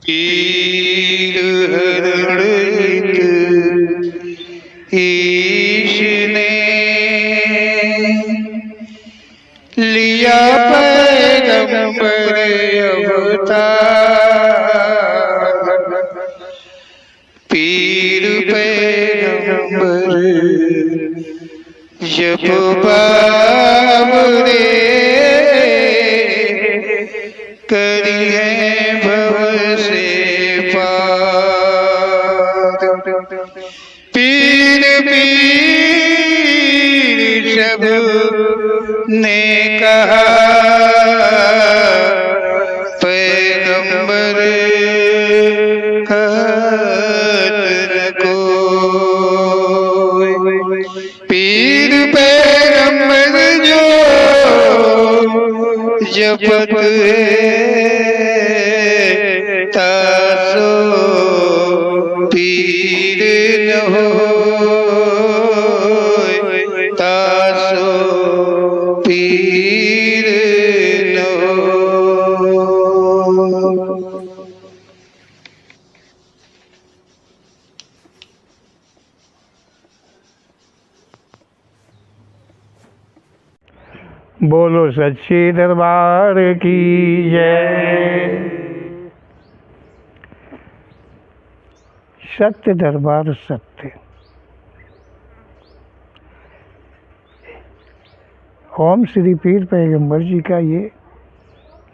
पीर हरण ईश ने लिया पैगंबर अवतार। पीर पैगंबर जब बाबरे करी है भव से पार। पीर पीर सब ने कहा पैगंबर कहत न कोई। पीर पैगंबर जो जपत है तासो पीर न होय, तासो पीर न होय। बोलो सच्चे दरबार की जय। सत्य दरबार सत्य। ओम श्री पीर पैगंबर जी का ये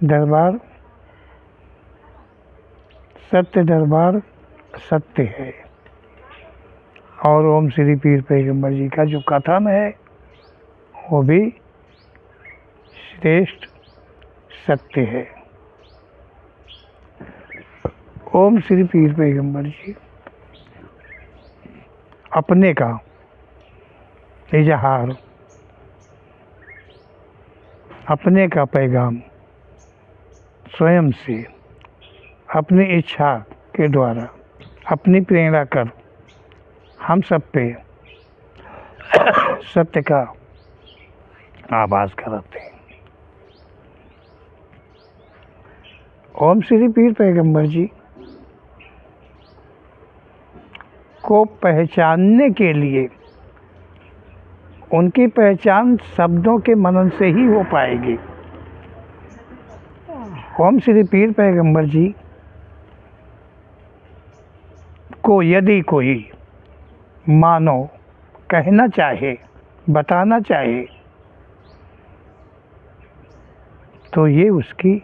दरबार सत्य दरबार सत्य है। और ओम श्री पीर पैगंबर जी का जो कथन है वो भी श्रेष्ठ सत्य है। ओम श्री पीर पैगंबर जी अपने का इजहार, अपने का पैगाम स्वयं से अपनी इच्छा के द्वारा अपनी प्रेरणा कर हम सब पे सत्य का आभास कराते हैं। ओम श्री पीर पैगंबर जी को पहचानने के लिए उनकी पहचान शब्दों के मनन से ही हो पाएगी। ओम श्री पीर पैगंबर जी को यदि कोई मानो कहना चाहे, बताना चाहे, तो ये उसकी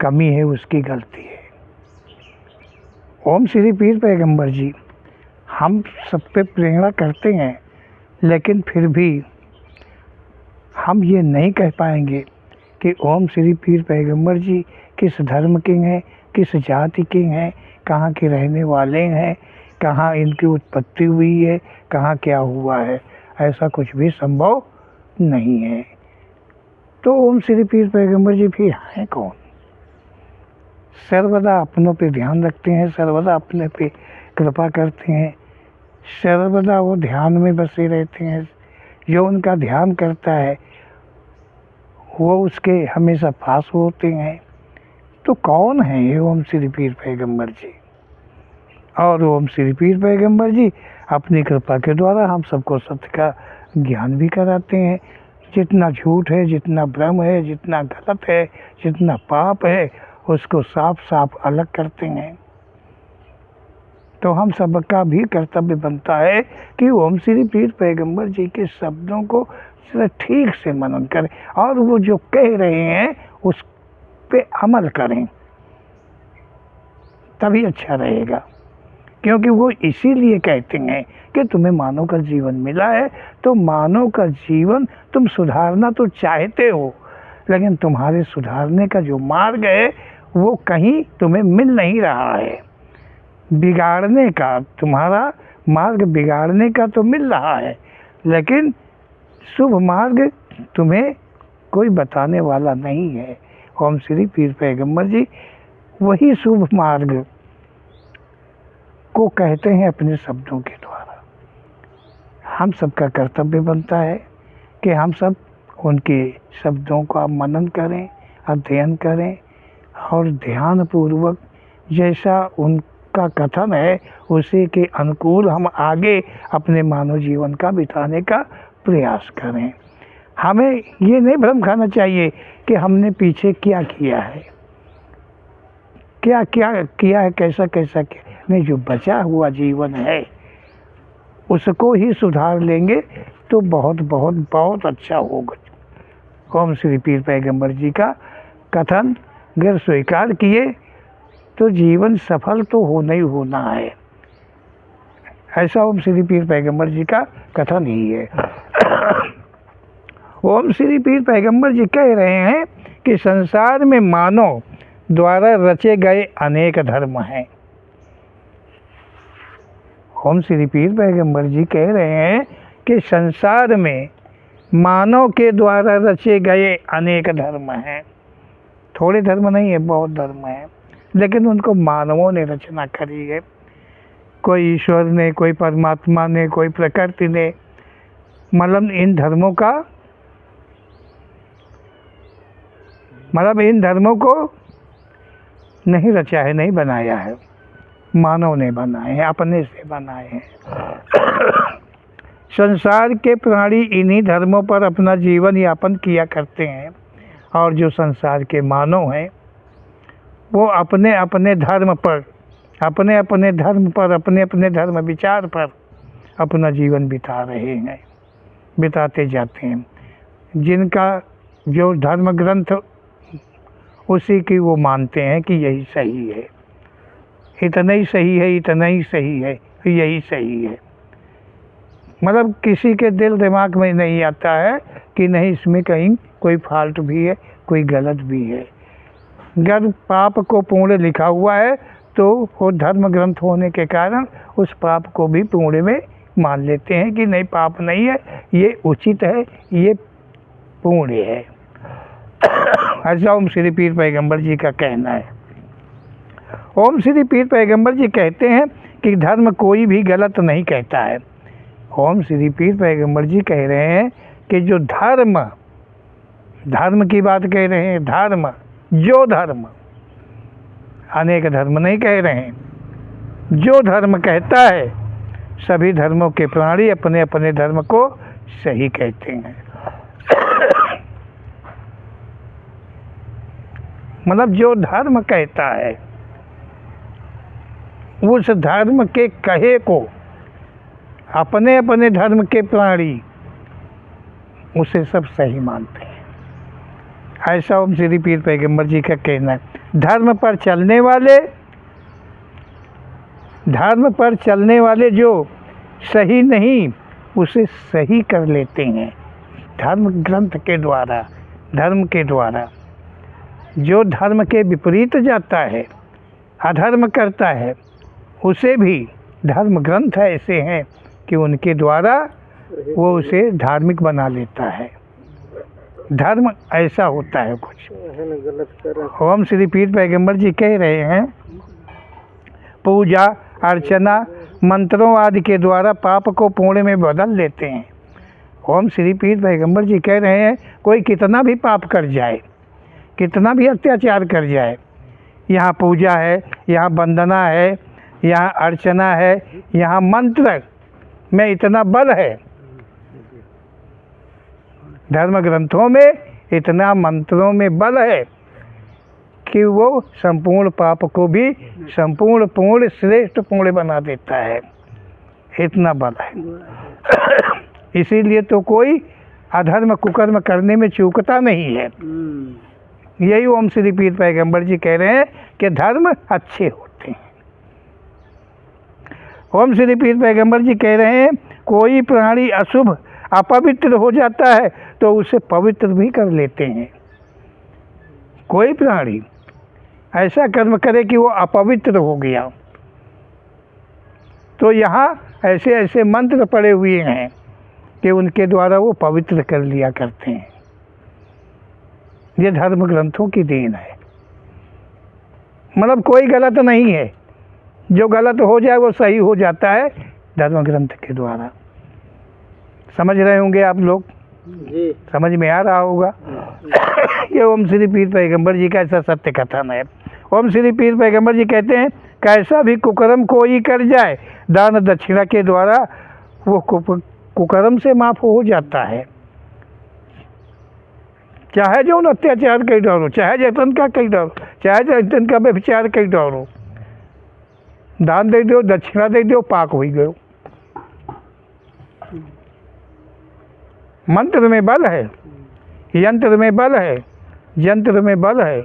कमी है, उसकी गलती है। ओम श्री पीर पैगंबर जी हम सब पे प्रेरणा करते हैं, लेकिन फिर भी हम ये नहीं कह पाएंगे कि ओम श्री पीर पैगंबर जी किस धर्म के हैं, किस जाति के हैं, कहाँ के रहने वाले हैं, कहाँ इनकी उत्पत्ति हुई है, कहाँ क्या हुआ है। ऐसा कुछ भी संभव नहीं है। तो ओम श्री पीर पैगंबर जी फिर हैं कौन? सर्वदा अपनों पे ध्यान रखते हैं, सर्वदा अपने पे कृपा करते हैं, सर्वदा वो ध्यान में बसे रहते हैं। जो उनका ध्यान करता है वो उसके हमेशा पास होते हैं। तो कौन है ये ओम श्री पीर पैगंबर जी? और ओम श्री पीर पैगंबर जी अपनी कृपा के द्वारा हम सबको सत्य का ज्ञान भी कराते हैं। जितना झूठ है, जितना भ्रम है, जितना गलत है, जितना पाप है, उसको साफ साफ अलग करते हैं। तो हम सबका भी कर्तव्य बनता है कि ओम श्री पीर पैगंबर जी के शब्दों को ठीक से मनन करें और वो जो कह रहे हैं उस पे अमल करें, तभी अच्छा रहेगा। क्योंकि वो इसीलिए कहते हैं कि तुम्हें मानव का जीवन मिला है, तो मानव का जीवन तुम सुधारना तो चाहते हो, लेकिन तुम्हारे सुधारने का जो मार्ग है वो कहीं तुम्हें मिल नहीं रहा है। बिगाड़ने का, तुम्हारा मार्ग बिगाड़ने का तो मिल रहा है, लेकिन शुभ मार्ग तुम्हें कोई बताने वाला नहीं है। ओम श्री पीर पैगंबर जी वही शुभ मार्ग को कहते हैं अपने शब्दों के द्वारा। हम सबका कर्तव्य बनता है कि हम सब उनके शब्दों का मनन करें, अध्ययन करें और ध्यानपूर्वक जैसा उनका कथन है उसी के अनुकूल हम आगे अपने मानव जीवन का बिताने का प्रयास करें। हमें ये नहीं भ्रम खाना चाहिए कि हमने पीछे क्या किया है, क्या क्या किया है, कैसा कैसा किया नहीं। जो बचा हुआ जीवन है उसको ही सुधार लेंगे तो बहुत बहुत बहुत अच्छा होगा। ओम श्री पीर पैगंबर जी का कथन अगर स्वीकार किए तो जीवन सफल तो होना ही होना है। ऐसा ओम श्री पीर पैगंबर जी का कथन ही है। ओम श्री पीर पैगंबर जी कह रहे हैं कि संसार में मानव द्वारा रचे गए अनेक धर्म हैं। ओम श्री पीर पैगंबर जी कह रहे हैं कि संसार में मानव के द्वारा रचे गए अनेक धर्म हैं। थोड़े धर्म नहीं है, बहुत धर्म है, लेकिन उनको मानवों ने रचना करी है। कोई ईश्वर ने, कोई परमात्मा ने, कोई प्रकृति ने, मतलब इन धर्मों को नहीं रचा है, नहीं बनाया है, मानव ने बनाए हैं, अपने से बनाए हैं। संसार के प्राणी इन्हीं धर्मों पर अपना जीवन यापन किया करते हैं और जो संसार के मानव हैं वो अपने अपने धर्म पर, अपने अपने धर्म विचार पर अपना जीवन बिता रहे हैं, बिताते जाते हैं। जिनका जो धर्म ग्रंथ उसी की वो मानते हैं कि यही सही है, इतना ही सही है, इतना ही सही है, यही सही है। मतलब किसी के दिल दिमाग में नहीं आता है कि नहीं इसमें कहीं कोई फॉल्ट भी है, कोई गलत भी है। अगर पाप को पुण्य लिखा हुआ है तो वो धर्म ग्रंथ होने के कारण उस पाप को भी पुण्य में मान लेते हैं कि नहीं पाप नहीं है, ये उचित है, ये पुण्य है। ऐसा ओम श्री पीर पैगंबर जी का कहना है। ओम श्री पीर पैगंबर जी कहते हैं कि धर्म कोई भी गलत नहीं कहता है। ओम श्री पीर पैगंबर जी कह रहे हैं कि जो धर्म की बात कह रहे हैं, जो धर्म, अनेक धर्म नहीं कह रहे हैं, जो धर्म कहता है सभी धर्मों के प्राणी अपने अपने धर्म को सही कहते हैं। मतलब जो धर्म कहता है उस धर्म के कहे को अपने अपने धर्म के प्राणी उसे सब सही मानते हैं। ऐसा ओम श्री पीर पैगंबर जी का कहना है। धर्म पर चलने वाले जो सही नहीं उसे सही कर लेते हैं धर्म ग्रंथ के द्वारा, धर्म के द्वारा। जो धर्म के विपरीत जाता है, अधर्म करता है, उसे भी धर्म ग्रंथ ऐसे हैं कि उनके द्वारा वो उसे धार्मिक बना लेता है। धर्म ऐसा होता है कुछ। ओम श्री पीर पैगंबर जी कह रहे हैं पूजा अर्चना मंत्रों आदि के द्वारा पाप को पुण्य में बदल लेते हैं। ओम श्री पीर पैगंबर जी कह रहे हैं कोई कितना भी पाप कर जाए, कितना भी अत्याचार कर जाए, यहाँ पूजा है, यहाँ वंदना है, यहाँ अर्चना है, यहाँ मंत्र में इतना बल है, धर्म ग्रंथों में इतना मंत्रों में बल है कि वो संपूर्ण पाप को भी संपूर्ण पूर्ण श्रेष्ठ पूर्ण बना देता है, इतना बल है। इसीलिए तो कोई अधर्म कुकर्म करने में चूकता नहीं है। यही ओम श्री पीर पैगंबर जी कह रहे हैं कि धर्म अच्छे होते हैं। ओम श्री पीर पैगंबर जी कह रहे हैं कोई प्राणी अशुभ अपवित्र हो जाता है तो उसे पवित्र भी कर लेते हैं। कोई प्राणी ऐसा कर्म करे कि वो अपवित्र हो गया तो यहाँ ऐसे ऐसे मंत्र पड़े हुए हैं कि उनके द्वारा वो पवित्र कर लिया करते हैं। ये धर्म ग्रंथों की देन है। मतलब कोई गलत नहीं है, जो गलत हो जाए वो सही हो जाता है धर्म ग्रंथ के द्वारा। समझ रहे होंगे आप लोग जी, समझ में आ रहा होगा। ये ओम श्री पीर पैगंबर जी का ऐसा सत्य कथन है। ओम श्री पीर पैगंबर जी कहते हैं, कैसा भी कुकर्म कोई कर जाए, दान दक्षिणा के द्वारा वो कुकर्म से माफ़ हो जाता है। चाहे जो अत्याचार कई डालो, चाहे जतन का कई डालो, चाहे जतन का व्यभिचार कई डालो, दान दे दो, दक्षिणा दे दो, पाक हो गयो। मंत्र में बल है, यंत्र में बल है, यंत्र में बल है,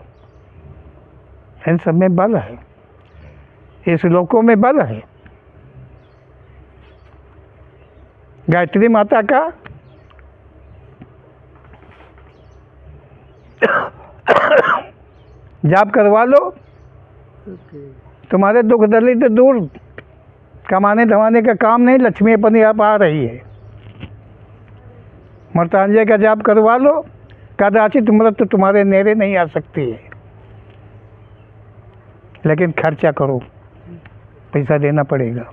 इन सब में बल है, इस श्लोकों में बल है। गायत्री माता का जाप करवा लो, तुम्हारे दुख दलित दूर, कमाने धमाने का काम नहीं, लक्ष्मी अपने आप आ रही है। मृत्युंजय का जाप करवा लो, कदाचित मृत्यु तुम्हारे नेरे नहीं आ सकती है, लेकिन खर्चा करो, पैसा देना पड़ेगा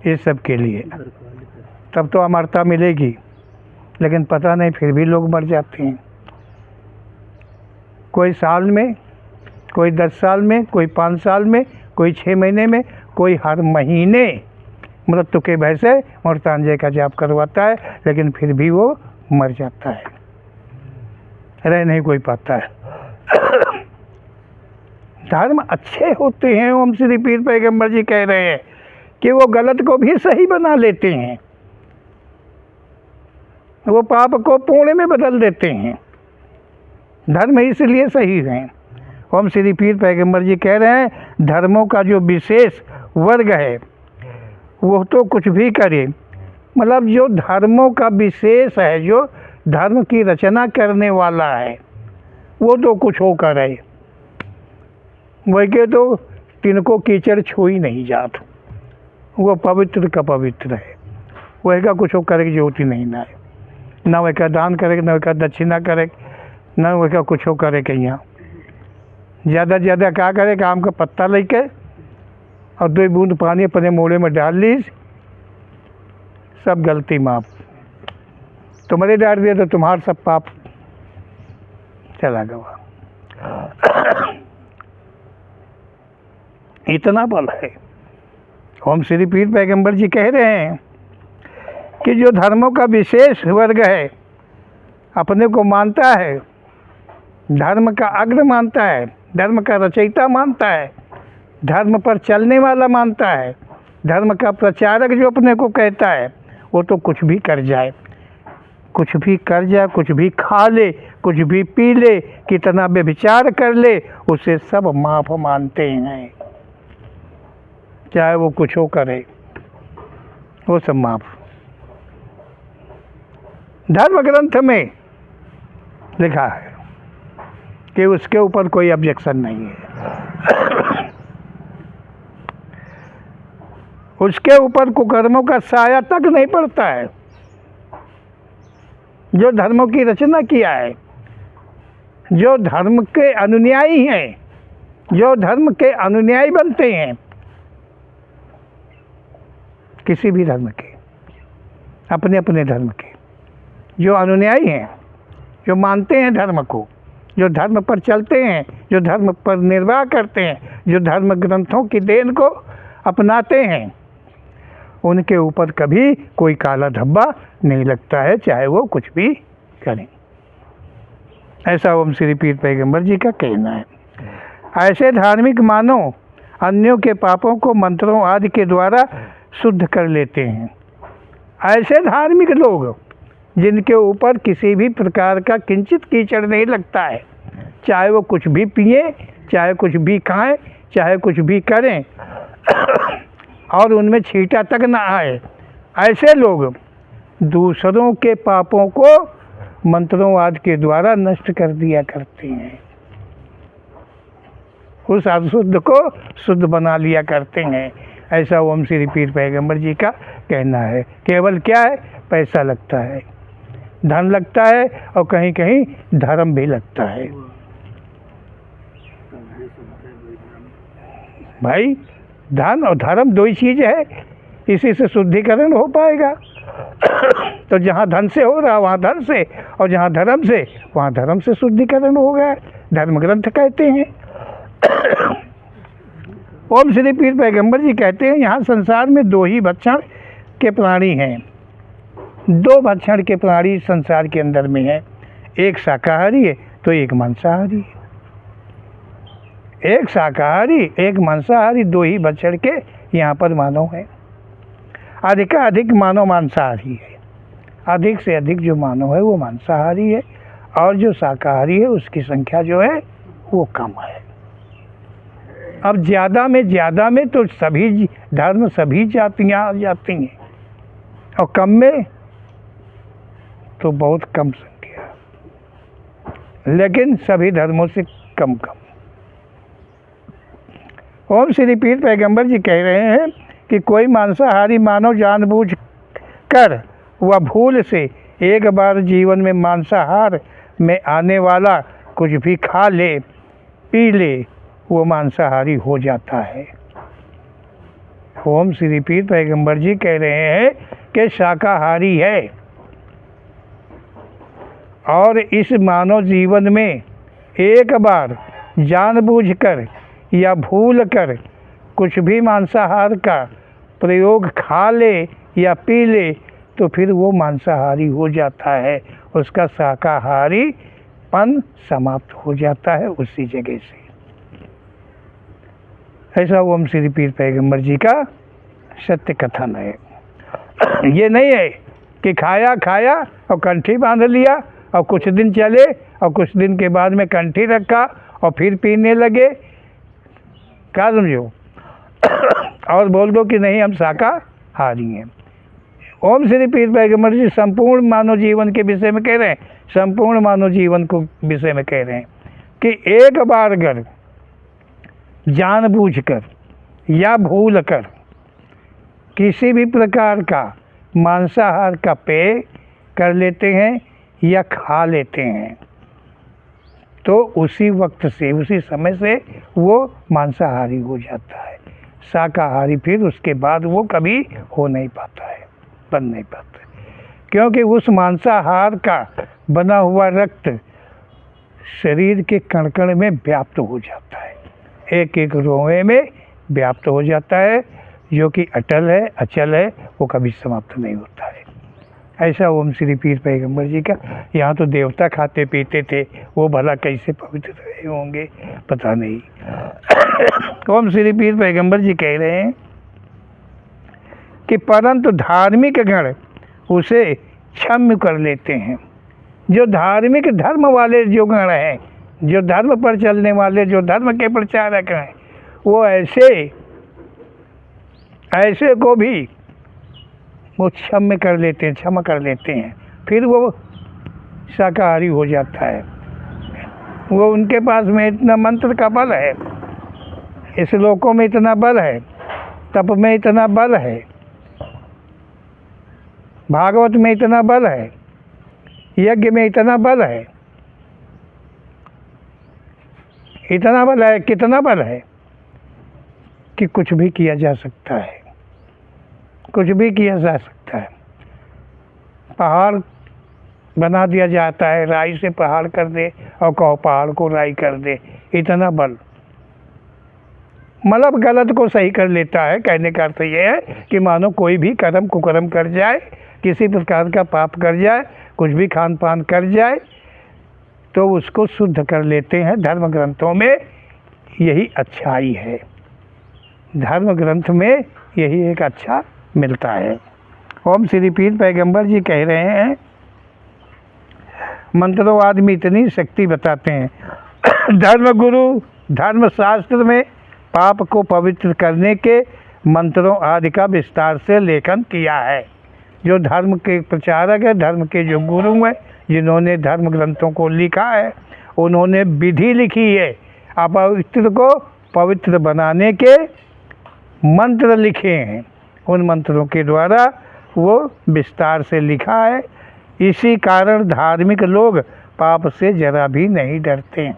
इस सब के लिए, तब तो अमरता मिलेगी। लेकिन पता नहीं, फिर भी लोग मर जाते हैं। कोई साल में, कोई 10 साल में, कोई 5 साल में, कोई 6 महीने में, कोई हर महीने मृत्यु के भय से मृत्युंजय का जाप करवाता है, लेकिन फिर भी वो मर जाता है, रह नहीं कोई पाता है। धर्म अच्छे होते हैं, ओम श्री पीर पैगंबर जी कह रहे हैं कि वो गलत को भी सही बना लेते हैं, वो पाप को पुण्य में बदल देते हैं। धर्म इसलिए सही है। ओम श्री पीर पैगंबर जी कह रहे हैं, धर्मों का जो विशेष वर्ग है वो तो कुछ भी करे, मतलब जो धर्मों का विशेष है, जो धर्म की रचना करने वाला है, वो तो कुछ हो करे, वह के तो तिनको कीचड़ छू ही नहीं जात, वो पवित्र का पवित्र है, वह का कुछ हो करे की जरूरत ही नहीं ना है, ना वह का दान करे, ना वह का दक्षिणा करे, ना वह का कुछ हो करे के। यहाँ ज़्यादा से ज़्यादा क्या करे, आम का पत्ता लेके और 2 बूंद पानी अपने मोड़े में डाल ली, सब गलती माफ, तुम्हारे डाल दिया तो तुम्हारा सब पाप चला गया। इतना बल है। ओम श्री पीर पैगंबर जी कह रहे हैं कि जो धर्मों का विशेष वर्ग है, अपने को मानता है, धर्म का अग्र मानता है, धर्म का रचयिता मानता है, धर्म पर चलने वाला मानता है, धर्म का प्रचारक जो अपने को कहता है, वो तो कुछ भी कर जाए, कुछ भी कर जाए, कुछ भी खा ले, कुछ भी पी ले, कितना व्यभिचार कर ले, उसे सब माफ मानते हैं, चाहे वो कुछ हो करे, वो सब माफ। धर्म ग्रंथ में लिखा है कि उसके ऊपर कोई ऑब्जेक्शन नहीं है, उसके ऊपर कुकर्मों का साया तक नहीं पड़ता है। जो धर्मों की रचना किया है, जो धर्म के अनुयायी हैं, जो धर्म के अनुयायी बनते हैं, किसी भी धर्म के, अपने अपने धर्म के जो अनुयायी हैं, जो मानते हैं धर्म को, जो धर्म पर चलते हैं, जो धर्म पर निर्वाह करते हैं, जो धर्म ग्रंथों की देन को अपनाते हैं, उनके ऊपर कभी कोई काला धब्बा नहीं लगता है, चाहे वो कुछ भी करें। ऐसा ओम श्री पीर पैगंबर जी का कहना है। ऐसे धार्मिक मानव अन्यों के पापों को मंत्रों आदि के द्वारा शुद्ध कर लेते हैं। ऐसे धार्मिक लोग जिनके ऊपर किसी भी प्रकार का किंचित कीचड़ नहीं लगता है, चाहे वो कुछ भी पिए, चाहे कुछ भी खाएं, चाहे कुछ भी करें, और उनमें छींटा तक ना आए, ऐसे लोग दूसरों के पापों को मंत्रों आदि के द्वारा नष्ट कर दिया करते हैं, उस अशुद्ध को शुद्ध बना लिया करते हैं। ऐसा ओम श्री पीर पैगंबर जी का कहना है। केवल क्या है, पैसा लगता है, धन लगता है, और कहीं कहीं धर्म भी लगता है। भाई धन और धर्म दो ही चीज़ है, इसी से शुद्धिकरण हो पाएगा। तो जहाँ धन से हो रहा वहाँ धन से, और जहाँ धर्म से वहाँ धर्म से शुद्धिकरण हो गया, धर्म ग्रंथ कहते हैं। ओम श्री पीर पैगंबर जी कहते हैं यहाँ संसार में दो ही भक्षण के प्राणी हैं, दो भक्षण के प्राणी संसार के अंदर में है, एक शाकाहारी है तो एक मांसाहारी है। एक शाकाहारी एक मांसाहारी, दो ही भक्षण के यहाँ पर मानव है। अधिक मानव मांसाहारी है, अधिक से अधिक जो मानव है वो मांसाहारी है, और जो शाकाहारी है उसकी संख्या जो है वो कम है। अब ज़्यादा में तो सभी धर्म सभी जातियाँ आ जाती हैं, और कम में तो बहुत कम संख्या, लेकिन सभी धर्मों से कम। ओम श्री पीर पैगंबर जी कह रहे हैं कि कोई मांसाहारी मानव जानबूझ कर व भूल से एक बार जीवन में मांसाहार में आने वाला कुछ भी खा ले पी ले, वो मांसाहारी हो जाता है। ओम श्री पीर पैगंबर जी कह रहे हैं कि शाकाहारी है और इस मानव जीवन में एक बार जानबूझकर या भूल कर कुछ भी मांसाहार का प्रयोग खा ले या पी ले तो फिर वो मांसाहारी हो जाता है, उसका शाकाहारीपन समाप्त हो जाता है उसी जगह से। ऐसा ओम श्री पीर पैगंबर जी का सत्य कथन है। ये नहीं है कि खाया और कंठी बांध लिया और कुछ दिन चले और कुछ दिन के बाद में कंठी रखा और फिर पीने लगे, क्या समझो, और बोल दो कि नहीं हम शाकाहारी हैं। ओम श्री पीर पैगंबर जी संपूर्ण मानव जीवन के विषय में कह रहे हैं, संपूर्ण मानव जीवन को विषय में कह रहे हैं कि एक बार अगर जानबूझकर या भूल कर किसी भी प्रकार का मांसाहार का पेय कर लेते हैं या खा लेते हैं तो उसी वक्त से उसी समय से वो मांसाहारी हो जाता है। शाकाहारी फिर उसके बाद वो कभी हो नहीं पाता है, बन नहीं पाता है, क्योंकि उस मांसाहार का बना हुआ रक्त शरीर के कण कण में व्याप्त हो जाता है, एक एक रोए में व्याप्त हो जाता है, जो कि अटल है अचल है, वो कभी समाप्त नहीं होता है। ऐसा ओम श्री पीर पैगंबर जी का। यहाँ तो देवता खाते पीते थे, वो भला कैसे पवित्र रहे होंगे पता नहीं। ओम श्री पीर पैगंबर जी कह रहे हैं कि परंतु धार्मिक गण उसे क्षम्य कर लेते हैं। जो धार्मिक धर्म वाले जो गण हैं, जो धर्म पर चलने वाले, जो धर्म के प्रचारक हैं, वो ऐसे को भी वो क्षमा कर लेते हैं, फिर वो शाकाहारी हो जाता है। वो उनके पास में इतना मंत्र का बल है, इस श्लोकों में इतना बल है, तप में इतना बल है, भागवत में इतना बल है, यज्ञ में इतना बल है, इतना बल है, कितना बल है कि कुछ भी किया जा सकता है, कुछ भी किया जा सकता है। पहाड़ बना दिया जाता है, राई से पहाड़ कर दे और कहो पहाड़ को राई कर दे, इतना बल। मतलब गलत को सही कर लेता है। कहने का अर्थ ये है कि मानो कोई भी कर्म कुकर्म कर जाए, किसी प्रकार का पाप कर जाए, कुछ भी खान पान कर जाए तो उसको शुद्ध कर लेते हैं। धर्म ग्रंथों में यही अच्छाई है, धर्म ग्रंथ में यही एक अच्छा मिलता है। ओम श्री पीर पैगंबर जी कह रहे हैं, मंत्रोवाद में इतनी शक्ति बताते हैं। धर्म गुरु धर्म शास्त्र में पाप को पवित्र करने के मंत्रों आदि का विस्तार से लेखन किया है। जो धर्म के प्रचारक है, धर्म के जो गुरु हैं, जिन्होंने धर्म ग्रंथों को लिखा है, उन्होंने विधि लिखी है, अपवित्र को पवित्र बनाने के मंत्र लिखे हैं। उन मंत्रों के द्वारा वो विस्तार से लिखा है। इसी कारण धार्मिक लोग पाप से जरा भी नहीं डरते हैं।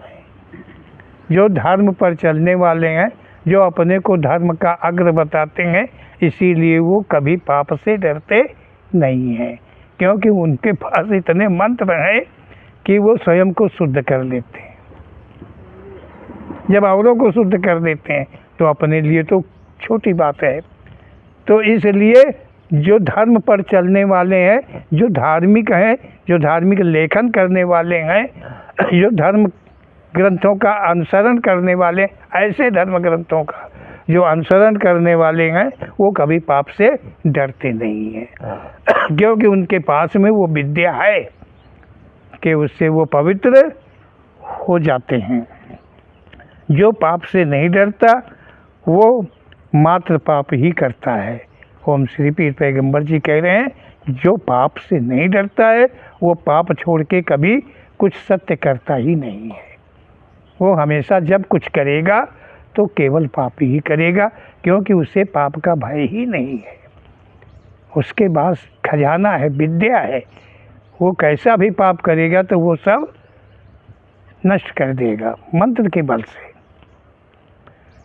जो धर्म पर चलने वाले हैं, जो अपने को धर्म का अग्र बताते हैं, इसीलिए वो कभी पाप से डरते नहीं हैं, क्योंकि उनके पास इतने मंत्र हैं कि वो स्वयं को शुद्ध कर लेते हैं। जब औरों को शुद्ध कर देते हैं तो अपने लिए तो छोटी बात है। तो इसलिए जो धर्म पर चलने वाले हैं, जो धार्मिक हैं, जो धार्मिक लेखन करने वाले हैं, जो धर्म ग्रंथों का अनुसरण करने वाले, ऐसे धर्म ग्रंथों का जो अनुसरण करने वाले हैं, वो कभी पाप से डरते नहीं हैं, क्योंकि उनके पास में वो विद्या है कि उससे वो पवित्र हो जाते हैं। जो पाप से नहीं डरता वो मात्र पाप ही करता है। ओम श्री पीर पैगंबर जी कह रहे हैं जो पाप से नहीं डरता है वो पाप छोड़ के कभी कुछ सत्य करता ही नहीं है। वो हमेशा जब कुछ करेगा तो केवल पाप ही करेगा, क्योंकि उसे पाप का भय ही नहीं है। उसके पास खजाना है, विद्या है, वो कैसा भी पाप करेगा तो वो सब नष्ट कर देगा मंत्र के बल से।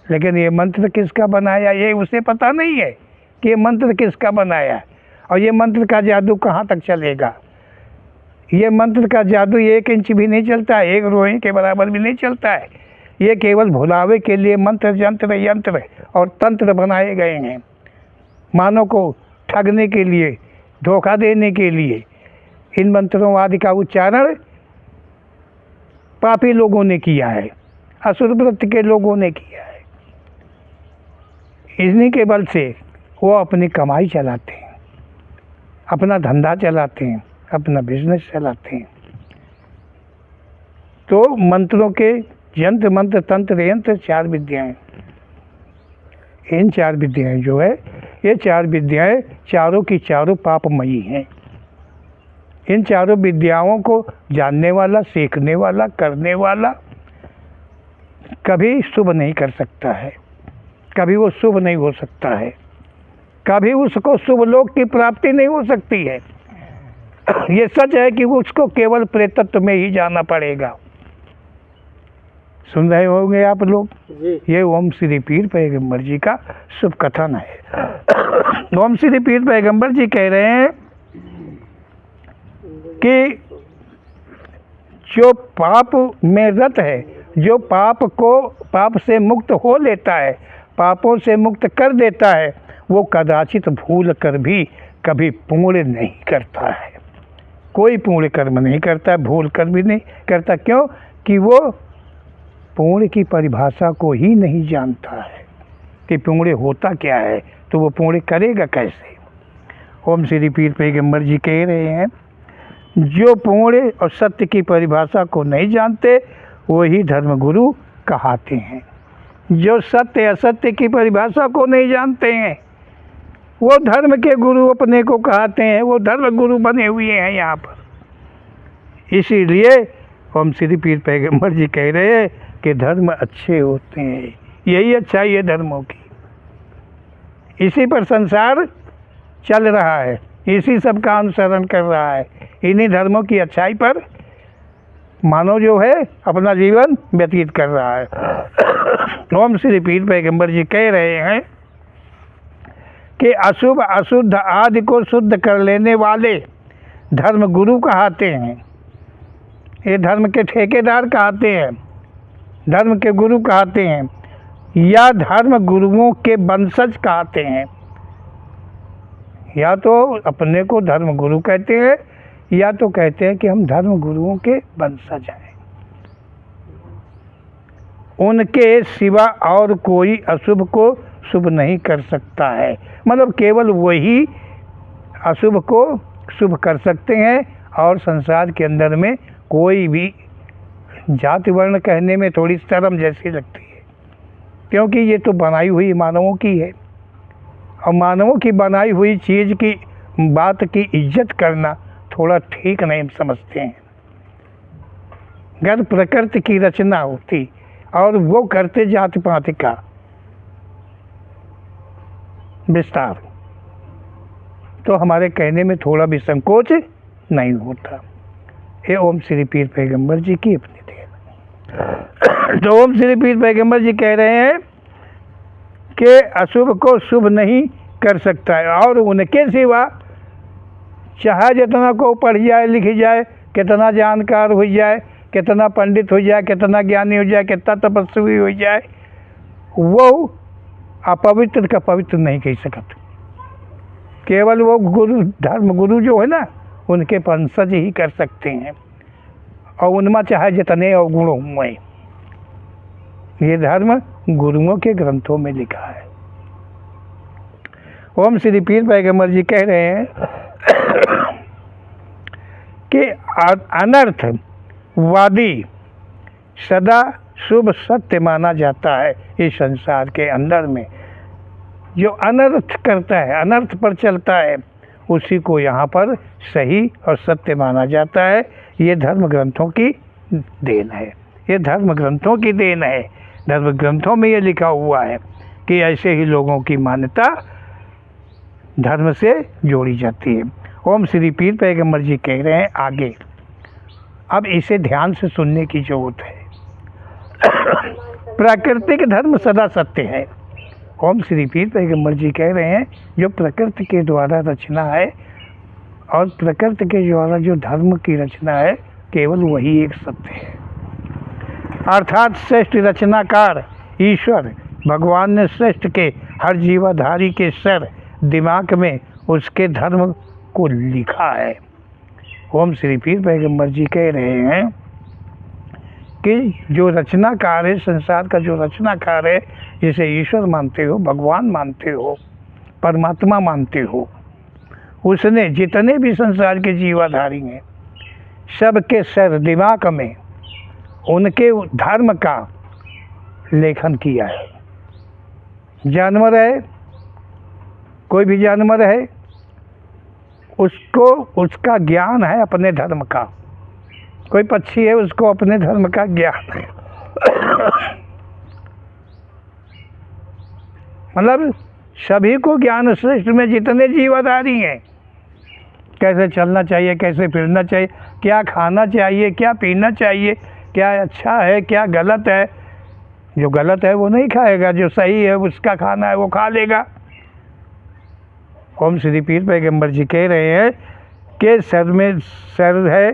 लेकिन ये मंत्र किसका बनाया ये उसे पता नहीं है कि ये मंत्र किसका बनाया, और ये मंत्र का जादू कहाँ तक चलेगा। ये मंत्र का जादू 1 इंच भी नहीं चलता है, 1 रोए के बराबर भी नहीं चलता है। ये केवल भुलावे के लिए मंत्र जंत्र यंत्र और तंत्र बनाए गए हैं, मानव को ठगने के लिए, धोखा देने के लिए। इन मंत्रों आदि का उच्चारण पापी लोगों ने किया है, असुर वृत्ति के लोगों ने किया है। इन्हीं के बल से वो अपनी कमाई चलाते हैं, अपना धंधा चलाते हैं, अपना बिजनेस चलाते हैं। तो मंत्रों के यंत्र मंत्र तंत्र यंत्र 4 विद्याएं, इन 4 विद्याएं जो है, ये 4 विद्याएं चारों की चारों पापमयी हैं। इन चारों विद्याओं को जानने वाला, सीखने वाला, करने वाला कभी शुभ नहीं कर सकता है, कभी वो शुभ नहीं हो सकता है, कभी उसको शुभ लोक की प्राप्ति नहीं हो सकती है। ये सच है कि उसको केवल प्रेतत्व में ही जाना पड़ेगा। सुन रहे होंगे आप लोग, ये ओम श्री पीर पैगंबर जी का शुभ कथन है। ओम श्री पीर पैगंबर जी कह रहे हैं कि जो पाप में रत है, जो पाप से मुक्त हो लेता है, पापों से मुक्त कर देता है, वो कदाचित भूल कर भी कभी पुण्य नहीं करता है। कोई पुण्य कर्म नहीं करता, भूल कर भी नहीं करता। क्यों? कि वो पुण्य की परिभाषा को ही नहीं जानता है कि पुण्य होता क्या है, तो वो पुण्य करेगा कैसे। ओम श्री पीर पैगंबर जी कह रहे हैं जो पुण्य और सत्य की परिभाषा को नहीं जानते वही धर्मगुरु कहाते हैं। जो सत्य असत्य की परिभाषा को नहीं जानते हैं वो धर्म के गुरु अपने को कहते हैं, वो धर्म गुरु बने हुए हैं यहाँ पर। इसीलिए ओम श्री पीर पैगंबर जी कह रहे हैं कि धर्म अच्छे होते हैं, यही अच्छाई है धर्मों की। इसी पर संसार चल रहा है, इसी सब का अनुसरण कर रहा है, इन्हीं धर्मों की अच्छाई पर मानव जो है अपना जीवन व्यतीत कर रहा है। ओम श्री पीर पैगंबर जी कह रहे हैं कि अशुभ अशुद्ध आदि को शुद्ध कर लेने वाले धर्म गुरु कहते हैं। ये धर्म के ठेकेदार कहते हैं, धर्म के गुरु कहते हैं, या धर्म गुरुओं के वंशज कहते हैं। या तो अपने को धर्म गुरु कहते हैं या तो कहते हैं कि हम धर्म गुरुओं के वंशज हैं। उनके सिवा और कोई अशुभ को शुभ नहीं कर सकता है। मतलब केवल वही अशुभ को शुभ कर सकते हैं, और संसार के अंदर में कोई भी जाति वर्ण कहने में थोड़ी शर्म जैसी लगती है, क्योंकि ये तो बनाई हुई मानवों की है, और मानवों की बनाई हुई चीज़ की बात की इज्जत करना थोड़ा ठीक नहीं समझते हैं। अगर प्रकृति की रचना होती और वो करते जाति पाति का विस्तार, तो हमारे कहने में थोड़ा भी संकोच नहीं होता। ये ओम श्री पीर पैगंबर जी की अपनी देन। तो ओम श्री पीर पैगंबर जी कह रहे हैं कि अशुभ को शुभ नहीं कर सकता है, और उनके सिवा चाहे जितना को पढ़ जाए लिख जाए, कितना जानकार हो जाए, कितना पंडित हो जाए, कितना ज्ञानी हो जाए, कितना तपस्वी हो जाए, वो अपवित्र का पवित्र नहीं कह सकते। केवल वो गुरु, धर्म गुरु जो है ना, उनके वंशज ही कर सकते हैं, और उनमें चाहे जितने अवगुण हुए। ये धर्म गुरुओं के ग्रंथों में लिखा है। ओम श्री पीर पैगंबर जी कह रहे हैं कि अनर्थवादी सदा शुभ सत्य माना जाता है। इस संसार के अंदर में जो अनर्थ करता है, अनर्थ पर चलता है, उसी को यहाँ पर सही और सत्य माना जाता है। ये धर्म ग्रंथों की देन है, ये धर्म ग्रंथों की देन है। धर्म ग्रंथों में ये लिखा हुआ है कि ऐसे ही लोगों की मान्यता धर्म से जोड़ी जाती है। ओम श्री पीर पैगंबर जी कह रहे हैं आगे, अब इसे ध्यान से सुनने की जरूरत है। प्राकृतिक धर्म सदा सत्य है। ओम श्री पीर पैगंबर जी कह रहे हैं जो प्रकृति के द्वारा रचना है और प्रकृति के द्वारा जो धर्म की रचना है, केवल वही एक सत्य है। अर्थात श्रेष्ठ रचनाकार ईश्वर भगवान ने श्रेष्ठ के हर जीवाधारी के सर दिमाग में उसके धर्म को लिखा है। ओम श्री पीर पैगंबर जी कह रहे हैं कि जो रचनाकार है, संसार का जो रचनाकार है, जिसे ईश्वर मानते हो, भगवान मानते हो, परमात्मा मानते हो, उसने जितने भी संसार के जीवाधारी हैं, सबके सर दिमाग में उनके धर्म का लेखन किया है। जानवर है, कोई भी जानवर है, उसको उसका ज्ञान है अपने धर्म का। कोई पक्षी है, उसको अपने धर्म का ज्ञान है। मतलब सभी को ज्ञान, श्रेष्ठ में जितने जीवाधारी हैं, कैसे चलना चाहिए, कैसे फिरना चाहिए, क्या खाना चाहिए, क्या पीना चाहिए, क्या अच्छा है, क्या गलत है। जो गलत है वो नहीं खाएगा, जो सही है उसका खाना है वो खा लेगा। ओम श्री पीर पैगंबर जी कह रहे हैं कि सर है,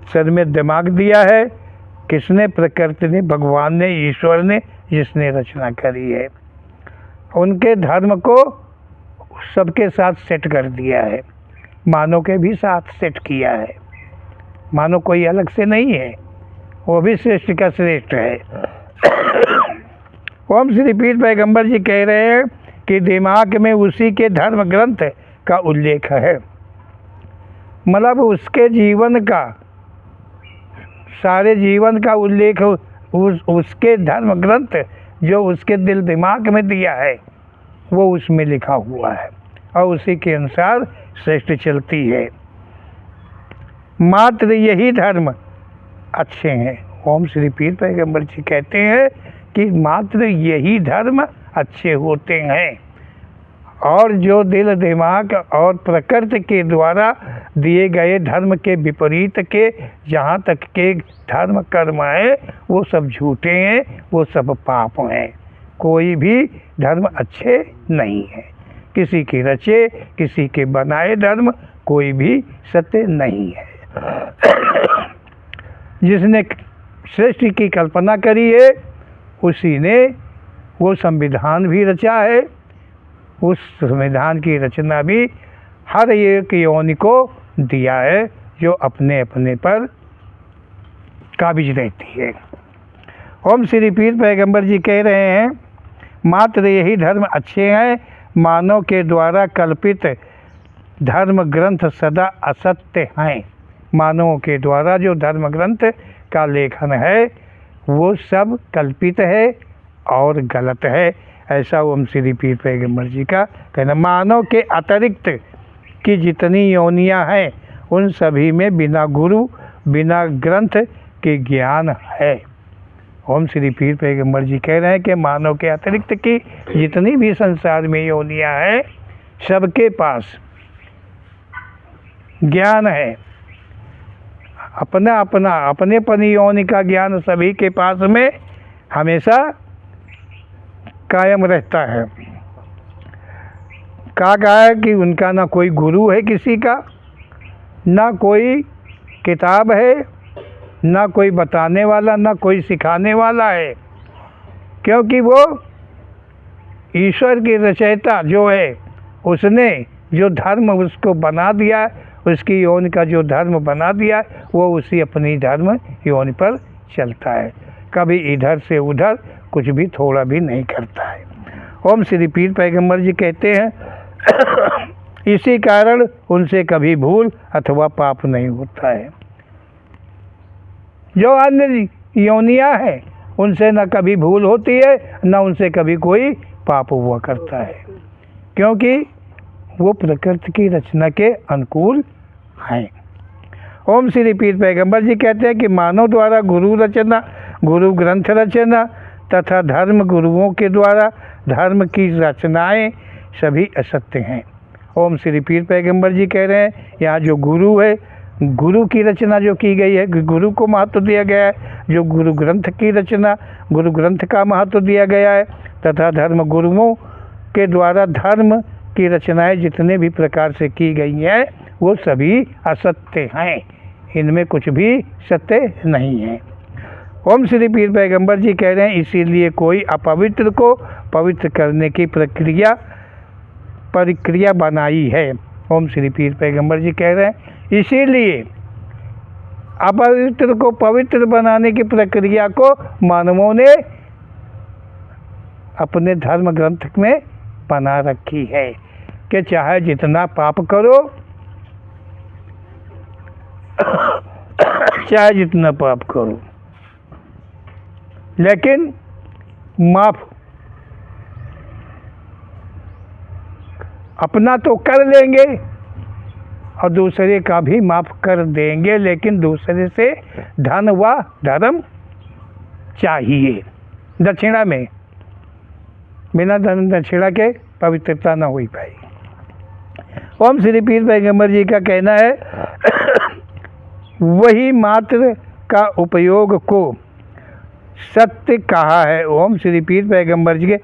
सर में दिमाग दिया है। किसने? प्रकृति ने, भगवान ने, ईश्वर ने, जिसने रचना करी है। उनके धर्म को सबके साथ सेट कर दिया है, मानव के भी साथ सेट किया है। मानव कोई अलग से नहीं है, वो भी श्रेष्ठ का श्रेष्ठ है। ओम श्री पीर पैगंबर जी कह रहे हैं कि दिमाग में उसी के धर्म ग्रंथ का उल्लेख है। मतलब उसके जीवन का, सारे जीवन का उल्लेख उसके धर्म ग्रंथ जो उसके दिल दिमाग में दिया है, वो उसमें लिखा हुआ है और उसी के अनुसार श्रेष्ठ चलती है। मात्र यही धर्म अच्छे हैं। ओम श्री पीर पैगंबर जी कहते हैं कि मात्र यही धर्म अच्छे होते हैं, और जो दिल दिमाग और प्रकृति के द्वारा दिए गए धर्म के विपरीत के जहाँ तक के धर्म कर्म है, वो सब झूठे हैं, वो सब पाप हैं। कोई भी धर्म अच्छे नहीं है। किसी के रचे, किसी के बनाए धर्म कोई भी सत्य नहीं है। जिसने सृष्टि की कल्पना करी है, उसी ने वो संविधान भी रचा है। उस संविधान की रचना भी हर एक योनि को दिया है, जो अपने अपने पर काबिज रहती है। ओम श्री पीर पैगंबर जी कह रहे हैं मात्र यही धर्म अच्छे हैं। मानव के द्वारा कल्पित धर्म ग्रंथ सदा असत्य हैं। मानवों के द्वारा जो धर्म ग्रंथ का लेखन है, वो सब कल्पित है और गलत है। ऐसा ओम श्री पीर पैगंबर जी का कहना। मानव के अतिरिक्त की जितनी योनियां हैं, उन सभी में बिना गुरु, बिना ग्रंथ के ज्ञान है। ओम श्री पीर पैगंबर जी कह रहे हैं कि मानव के अतिरिक्त की जितनी भी संसार में योनियां हैं, सबके पास ज्ञान है। अपना अपना अपने योनि का ज्ञान सभी के पास में हमेशा कायम रहता है। कहा गया है कि उनका ना कोई गुरु है किसी का, ना कोई किताब है, ना कोई बताने वाला, ना कोई सिखाने वाला है, क्योंकि वो ईश्वर की रचयिता जो है, उसने जो धर्म उसको बना दिया है, उसकी यौन का जो धर्म बना दिया है, वो उसी अपनी धर्म यौन पर चलता है, कभी इधर से उधर कुछ भी थोड़ा भी नहीं करता है। ओम श्री पीर पैगंबर जी कहते हैं इसी कारण उनसे कभी भूल अथवा पाप नहीं होता है। जो अन्य योनियाँ हैं उनसे न कभी भूल होती है, न उनसे कभी कोई पाप हुआ करता है, क्योंकि वो प्रकृति की रचना के अनुकूल हैं। ओम श्री पीर पैगंबर जी कहते हैं कि मानव द्वारा गुरु रचना, गुरु ग्रंथ रचना तथा धर्म गुरुओं के द्वारा धर्म की रचनाएं सभी असत्य हैं। ओम श्री पीर पैगंबर जी कह रहे हैं यहाँ जो गुरु है, गुरु की रचना जो की गई है, गुरु को महत्व दिया गया है, जो गुरु ग्रंथ की रचना, गुरु ग्रंथ का महत्व दिया गया है, तथा धर्म गुरुओं के द्वारा धर्म की रचनाएं जितने भी प्रकार से की गई हैं वो सभी असत्य हैं, इनमें कुछ भी सत्य नहीं है। ओम श्री पीर पैगंबर जी कह रहे हैं इसीलिए कोई अपवित्र को पवित्र करने की प्रक्रिया बनाई है। ओम श्री पीर पैगंबर जी कह रहे हैं इसीलिए अपवित्र को पवित्र बनाने की प्रक्रिया को मानवों ने अपने धर्म ग्रंथ में बना रखी है कि चाहे जितना पाप करो चाहे जितना पाप करो, लेकिन माफ अपना तो कर लेंगे और दूसरे का भी माफ कर देंगे, लेकिन दूसरे से धन व धर्म चाहिए। दक्षिणा में बिना धन दक्षिणा के पवित्रता न हो पाई। ओम श्री पीर पैगंबर जी का कहना है वही मात्र का उपयोग को सत्य कहा है। ओम श्री पीर पैगंबर जी के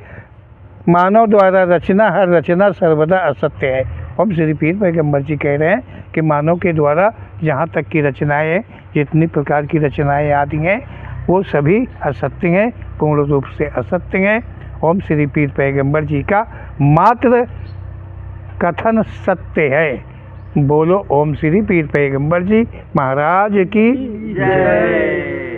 मानव द्वारा रचना, हर रचना सर्वदा असत्य है। ओम श्री पीर पैगंबर जी कह रहे हैं कि मानव के द्वारा जहाँ तक की रचनाएं हैं, जितनी प्रकार की रचनाएं आती हैं वो सभी असत्य हैं, पूर्ण रूप से असत्य हैं। ओम श्री पीर पैगंबर जी का मात्र कथन सत्य है। बोलो ओम श्री पीर पैगंबर जी महाराज की जय।